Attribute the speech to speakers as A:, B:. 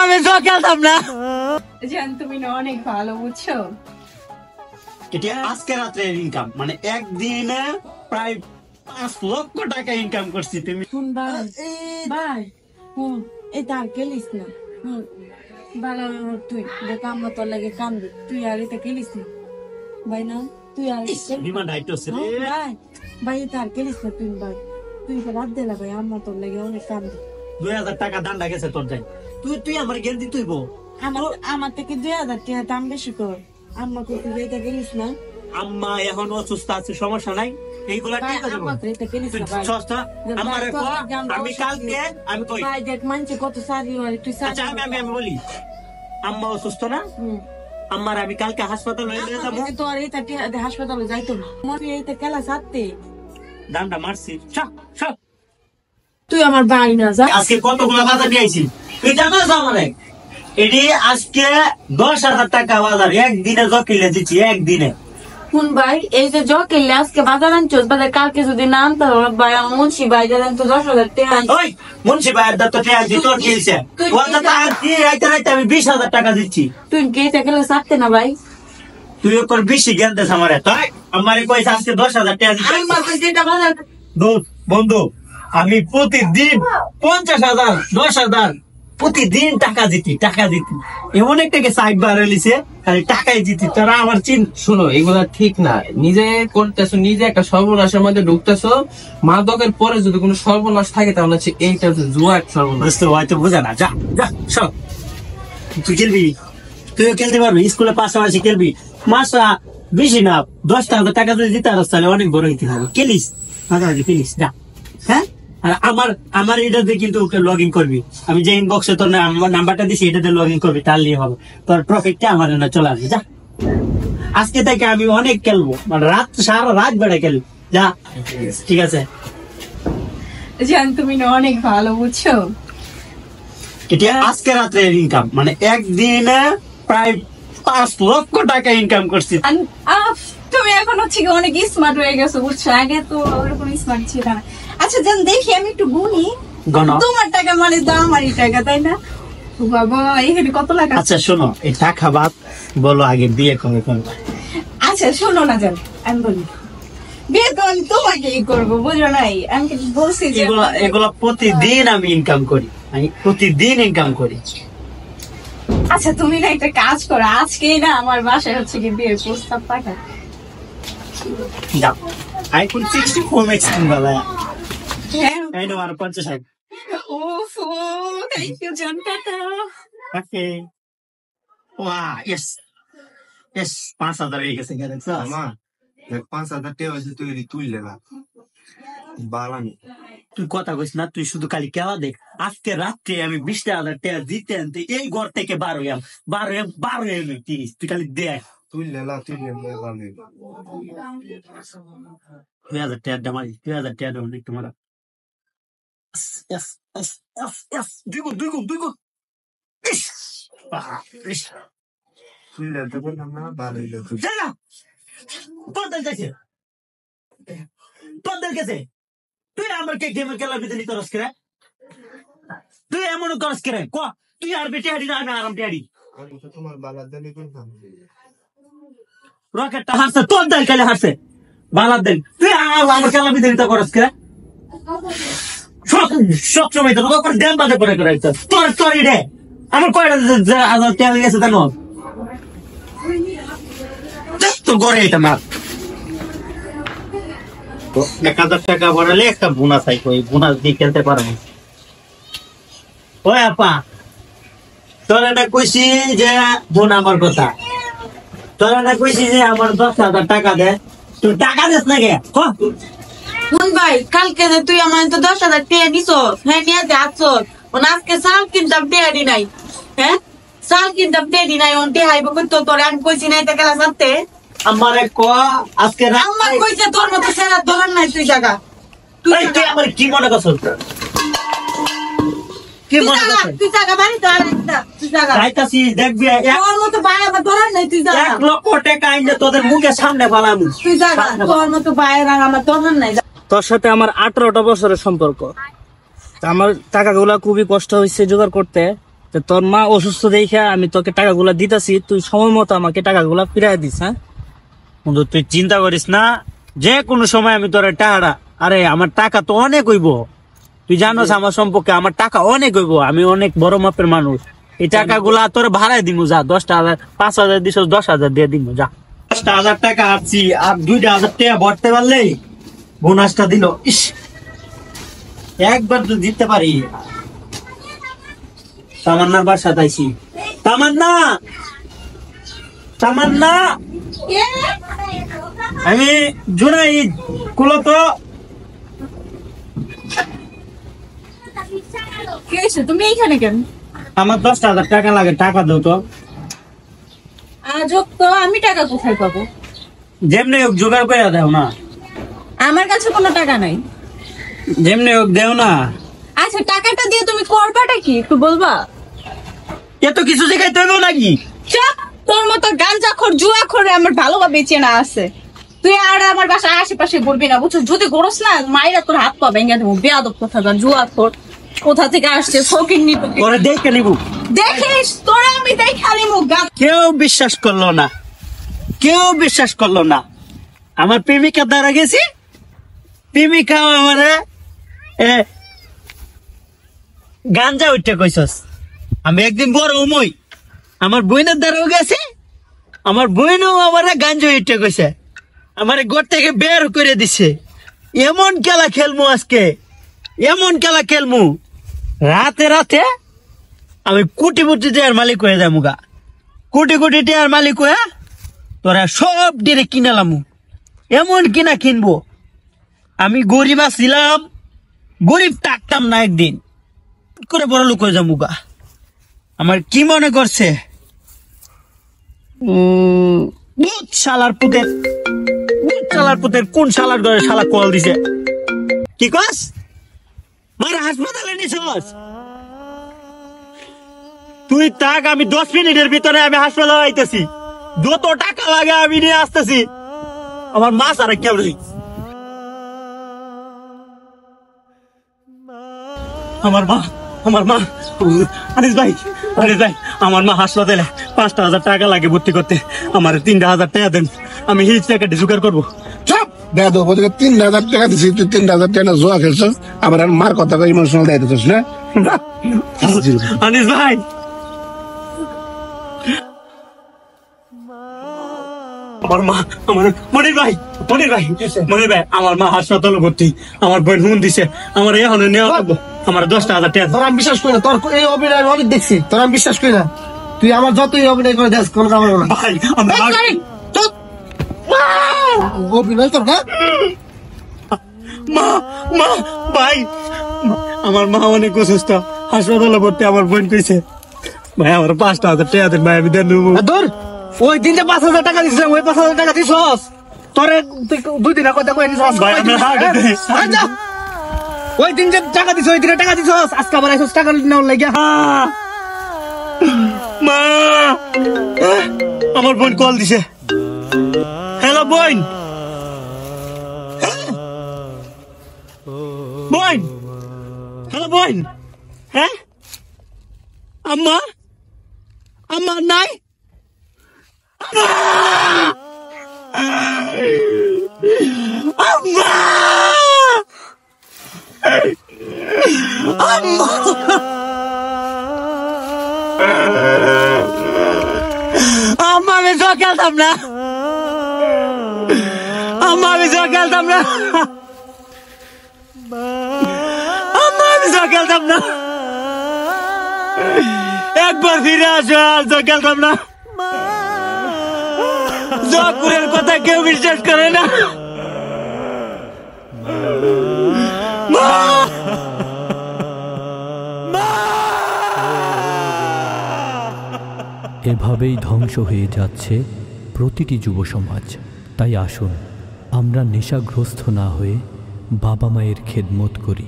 A: আমি তো খেলতাম না।
B: জান তুমি না অনেক ভালো বুঝছো।
A: এটা আজকে রাত্রে ইনকাম, মানে একদিনে প্রায় 5 লক্ষ টাকা ইনকাম করছি। তুমি
B: শুন ভাই এই তার খেলিস না। ভালো তুই দেখ আম্মা তোর লাগে কান্দি, তুই আর এটা খেলিস না ভাই। না তুই আর ভাই তার খেলিস না তুই ভাই। তুই রাত দিলা ভাই, আম্মা তোর লাগে অনেক কান্দি।
A: 2000 টাকা দান্ডা গেছে তোর যাই। তুই আমার জ্ঞান দিতে হইব।
B: আমার থেকে 2000 টাকা দাম বেশি কর। আম্মা তুই এটা খেলিস না।
A: আম্মা এখন অসুস্থ আছে, সমস্যা নাই, এইগুলা ঠিক আছে। আমি কালকে আমি কই
B: ভাই দেখ মানছে কত সারি হয়, তুই
A: আচ্ছা আমি বলি আম্মা অসুস্থ না, আম্মার আমি কালকে হাসপাতাল হয়ে যাবো।
B: তোর এইটা হাসপাতালে যাইতো না, মনে এইটা খেলা সারতে
A: দামটা মারছি।
B: তুই আমার ভাই না যা।
A: আজকে কতগুলো বাজার নিয়ে আইছি তুই জানোস? আমার এটি আজকে 10,000 টাকা বাজার একদিনে জকিলে দিচ্ছি, একদিনে।
B: শুন ভাই এই যে জকিলে আজকে বাজার আনছোস, বাজার কালকে যদি না আনতে ভাই আমার মুন্সি ভাই জানেন তো 10,000 টাকা।
A: ওই মুন্সি ভাইয়ের দত্ত টাকা দিই, তোর কিলছে রাইতে আমি 20,000 টাকা দিচ্ছি।
B: তুই কি এটা খেলে সারতে না ভাই?
A: তুই ওর বেশি জ্ঞান দেশ আমারে। তাই আমার কইছে আজকে 10,000 টাকা দিচ্ছি। বন্ধু আমি প্রতিদিন 50,000 10,000 প্রতিদিন টাকা দিতি এমন একটা সাইড বার হইছে, খালি টাকাই দিতি। তোরা আমার
C: শোনো, এগুলা ঠিক না। নিজে করতেছো, নিজে একটা সর্বনাশের মধ্যে ঢুকতেছো। মাদকের পরে যদি কোনো সর্বনাশ থাকে তাহলে হচ্ছে এইটা হচ্ছে জুয়া এক সর্বনাশ।
A: হয়তো বোঝা না। যা সব তুই খেলবি, তুইও খেলতে পারবি, স্কুলে পাশাপাশি খেলবি। মাসা বেশি না 10,000 টাকা যদি দিতে পারস তাহলে অনেক বড় হইতে হবে। খেলিস মাঝামাঝি খেলিস। যা হ্যাঁ, আর আমার এটাতে কিন্তু লগ ইন করবি। আমি যে ইনবক্সে তোর নাম্বারটা দিছি এটাতে লগ ইন করবি, তাহলে হবে তোর প্রফিটটা আমার না চলে আসবে। যা আজকে থেকে আমি অনেক খেলবো, মানে সারা রাত বেড়ে খেলবো। যা ঠিক আছে।
B: জান তুমি না অনেক ভালো বুঝছো।
A: এটা আজকে রাত্রে ইনকাম, মানে একদিনে প্রায় 5 লক্ষ টাকা ইনকাম করছি।
B: তুমি এখন হচ্ছে কি অনেক স্মার্ট হয়ে গেছো বুঝছো, আগে তো ওরকম স্মার্ট ছিল না। আচ্ছা জান দেখি আমি একটু গুনি, তোমার টাকা মানে তো আমারই টাকা তাই না? বাবা এখানে কত লাখ।
A: আচ্ছা শোনো, এই টাকা বাদ বলো আগে বিয়ে কবে করবে?
B: আচ্ছা শোনো না জান, আমি বলি বিয়ে তো আমি তোমাকেই করবো, বুঝো নাই? আমি বলছি যে
A: এগুলো প্রতিদিন আমি ইনকাম করি, আমি প্রতিদিন ইনকাম করি।
B: আচ্ছা তুমি না একটা কাজ করো, আজকেই না আমার বাসায় হচ্ছে কি বিয়ের প্রস্তাব পাঠা।
A: যাও আইফোন 64 ম্যাক্স কিনবা।
B: হ্যাঁ
A: এই নাও আর 50।
B: ওফো থ্যাংক ইউ জান, টাটা।
A: ওকে ওয়াও ইয়েস 5,000 হয়ে গেছে।
D: মা 5,000 টাকা হয়েছে, তুই তুললে না বালানি।
A: তুই কথা কইস না, তুই শুধু খালি খেলা দেখ। আজকে রাত্রে আমি 20,000 টাকা দিতে আনতে এই ঘর থেকে 12 30 তুই খালি দেখ।
D: তুললে না তুললে বালানি।
A: 2,000 টাকা দামাই, 2,000 টাকা দাম একটু মারা। দুই গুণ
D: তুললে তো বললাম না বালানি।
A: তোদের গেছে তুই আমার কে গেমের খেলার ভিতরে করস করে, তুই এমন করস করে ক তুই আর বেটে হাড়ি না আরাম হাড়ি।
D: আমি তো তোমার বালার দানি করতাম।
A: রকেটটা হারছে, তোর দল খেলে হারছে বালার দেন। তুই আমার খেলার ভিতরে করস করে সব সময় তো ড্যাম বাজে করে তোর রে আমার কয়টা তেল গেছে জানো তো গড়ে এটা মার। 1,000 টাকা ভরালে একটা বোনাস আইব, ওই বোনাস দিয়ে খেলতে পারবো। ওই আপা তোরা না কইছি যে বোন আমার কথা, তোরা না কইছি যে আমার 10,000 টাকা দে, তুই টাকা দিস না কে?
B: কোন ভাই কালকে যে তুই আমার তো 10,000 টাকা দিছস, হ্যাঁ নিয়ে যাচ্ছস, আজকে চাল কিনতাম টাকা দি নাই, হ্যাঁ চাল কিনতাম টাকা দি নাই, ওনটি হাইব কই তো তোরে আমি কইছি না এটা খেলা সারতে।
A: আমারে ক আজকে
B: আমার কইছে তোর মতো সেরা ধরার নাই তুই জায়গা।
A: তুই আমার কি মনে করছিস? কি মনে করছেন?
B: তুই জাগা বাড়ি তো আর একটা তুই জাগা
A: যাইতাছি দেখবি
B: তোর মতো ভাই আমার ধরার নাই তুই জাগা
A: 1 লক্ষ টাকা আইনে তোদের মুখের সামনে ফালামু।
B: তুই জাগা তোর মতো ভাইয়ের আর আমার ধরার নাই
C: তোর সাথে আমার 18টা বছরের সম্পর্ক। তা আমার টাকাগুলা খুবই কষ্ট হয়েছে জোগাড় করতে। তো তোর মা অসুস্থ দেখে আমি তোকে টাকাগুলা দিতাছি, তুই সময় মতো আমাকে টাকাগুলা ফিরাই দিস। হ্যাঁ
A: বন্ধু তুই চিন্তা করিস না, যে কোনো সময় আমি তোর টাকাটা, আরে আমার টাকা তো অনেক হইব, তুই জানোস আমার সম্পর্কে, আমার টাকা অনেক হইব, আমি অনেক বড় মাপের মানুষ। এই টাকাগুলা তোর ভাড়ায় দিমু, যা 10,000 5,000 দিস, 10,000 দিয়ে দিমু, যা। 10,000 টাকা আসছি, আর 2,000 টাকা ভরতে পারলেই বোনাসটা দিল। ইস, একবার তো দিতে পারি। তামান্নার বাসা তাইছি। তামান্না, তামান্না, আমি জুনাই কুলো তো।
B: কি হয়েছে তুমি এইখানে কেন?
A: আমার 10,000 টাকা লাগে, টাকা দাও তো।
B: আজব তো, আমি টাকা কোথায় পাবো?
A: যেমনি হোক জোগাড় করে দেও না,
B: আমার কাছে কোনো টাকা নাই।
A: যেমনি হোক দেও না।
B: আচ্ছা টাকাটা দিয়ে তুমি করবাটা কি একটু বলবা?
A: এত কিছু শিখাইতে হইব নাকি?
B: চুপ, তোর মতো গাঞ্জাখোর জুয়াখোরে আমার ভালোভাবে চেনা আছে। তুই আর আমার বাসায় আশেপাশে বলবি না, বুঝছো? যদি করস না মাইরা তোর হাত পা ভেঙে দেবো। বেয়াদব কোথা যা, জুয়াখোর কোথা থেকে আসছে, ফকির নিবো।
A: তোরে দেখে নিবো,
B: দেখিস তোরা আমি দেখা নিবো।
A: কেউ বিশ্বাস করলো না, কেউ বিশ্বাস করলো না। আমার প্রেমিকা দ্বারা গেছি, প্রেমিকা আমারে গাঞ্জা উঠে কইছস। আমি একদিন বড় উমই, আমার বইনের দ্বারাও গেছি, আমার বইনও আমার গাঞ্জা উঠে কইছে, আমার ঘর থেকে বের করে দিছে। এমন খেলা খেলমু আজকে, এমন খেলা খেলমু, রাতে রাতে আমি কোটি কোটি টাকার মালিক হয়ে যাবো গা, কোটি কোটি টাকার মালিক হয়ে তোরা সব ডিরে কিনালামু। এমন কিনা কিনবো, আমি গরিব ছিলাম, গরিব থাকতাম না, একদিন করে বড় লোক হয়ে যাবো গা। আমার কি মনে করছে বুট শালার পুতের, বুট শালার পুতের কোন শালার ঘরে শালা কল দিছে? কি কস? মার হাসপাতালে নিছস? তুই তাক, আমি 10 মিনিটের ভিতরে আমি হাসপাতালে আইতেছি, যত টাকা লাগে আমি নিয়ে আসতেছি। আমার মা সারা কেমন? আমার মা, আমার মা, আনিস ভাই, আনিস ভাই, আমার মা হাসপাতালে, 5,000 টাকা লাগে ভর্তি করতে, আমার 3,000 টাকা দেন, আমি হিজ টাকা জোগাড় করবো।
E: চুপ দেখো, 3,000 টাকা দিচ্ছি, তুই 3,000 টাকা জোয়া খেলছস, আবার মার কথা ইমোশনাল দায়িত্ব না।
A: আনিস ভাই, আমার মা, আমার মনির ভাই, মনির ভাই, মনির ভাই, আমার মা হাসপাতালে ভর্তি, আমার বোন হুন দিছে, আমার এখন নেওয়া লাগবো, আমার 10,000 টাকা।
F: তোর আমি বিশ্বাস করি না, তোর এই অভিনয় আমি অনেক দেখছি, তোর আমি বিশ্বাস করি না। তুই আমার যতই অভিনয় করে দেখ, কোন কাম হবে না।
A: ভাই আমার
F: অভিনয় কর না।
A: মা, মা, ভাই, আমার মা অনেক অসুস্থ, হাসপাতালে ভর্তি, আমার বোন কইছে ভাই আমার 5,000 টাকা দেন ভাই, আমি দেন নেবো।
F: ধর, ওই দিন যে 5,000 টাকা দিছিলাম, ওই 5,000 টাকা দিছস, তোরে তুই 2 দিন কথা কই নিছস।
A: ভাই আমি
F: ওই দিন যে টাকা দিছ, ওই দিনে টাকা দিছস, আজকে আবার আইছস টাকা নেওয়ার লাগিয়া।
A: মা, আমার বোন কল দিছে। হ্যালো বোন, বোন, হ্যালো বোন, হ্যাঁ আম্মা, আম্মা নাই, আম্মা, আম্মা, আম্মা, আমি জোয়া খেলতাম না, আম্মা, আমি জোয়া খেলতাম না, আম্মা, আমি জোয়া খেলতাম না, একবার ফিরে আসো, আর জোয়া খেলতাম না। জোয়াকুরের কথা কেউ বিশ্বাস করে না। মা,
G: এভাবেই ধ্বংস হয়ে যাচ্ছে প্রতিটি যুব সমাজ। তাই আসুন আমরা নেশাগ্রস্ত না হয়ে বাবা মায়ের খেদমত করি।